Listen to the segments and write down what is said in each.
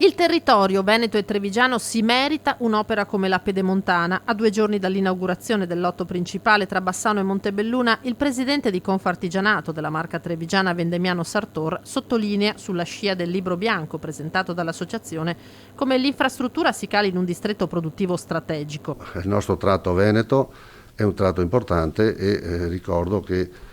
Il territorio veneto e trevigiano si merita un'opera come la Pedemontana. A 2 giorni dall'inaugurazione del lotto principale tra Bassano e Montebelluna, il presidente di Confartigianato della marca trevigiana Vendemiano Sartor sottolinea, sulla scia del libro bianco presentato dall'associazione, come l'infrastruttura si cali in un distretto produttivo strategico. Il nostro tratto veneto è un tratto importante e ricordo che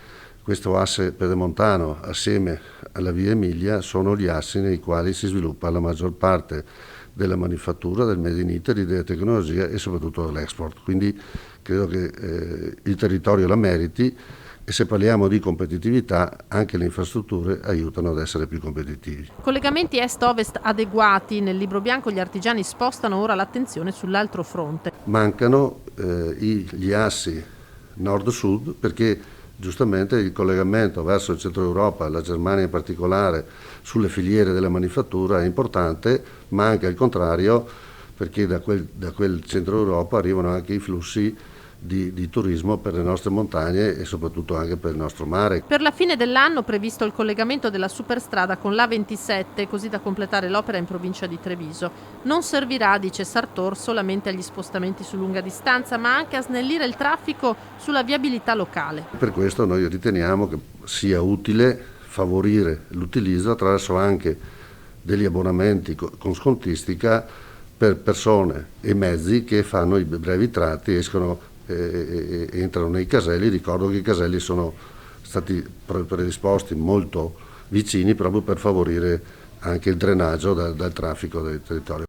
questo asse pedemontano assieme alla via Emilia sono gli assi nei quali si sviluppa la maggior parte della manifattura, del Made in Italy, della tecnologia e soprattutto dell'export. Quindi credo che il territorio la meriti e se parliamo di competitività anche le infrastrutture aiutano ad essere più competitivi. Collegamenti est-ovest adeguati, nel libro bianco gli artigiani spostano ora l'attenzione sull'altro fronte. Mancano gli assi nord-sud perché giustamente il collegamento verso il centro Europa, la Germania in particolare, sulle filiere della manifattura è importante, ma anche al contrario perché da quel centro Europa arrivano anche i flussi di turismo per le nostre montagne e soprattutto anche per il nostro mare. Per la fine dell'anno previsto il collegamento della superstrada con l'A27, così da completare l'opera in provincia di Treviso. Non servirà, dice Sartor, solamente agli spostamenti su lunga distanza, ma anche a snellire il traffico sulla viabilità locale. Per questo noi riteniamo che sia utile favorire l'utilizzo attraverso anche degli abbonamenti con scontistica per persone e mezzi che fanno i brevi tratti, escono e entrano nei caselli. Ricordo che i caselli sono stati predisposti molto vicini proprio per favorire anche il drenaggio dal traffico del territorio.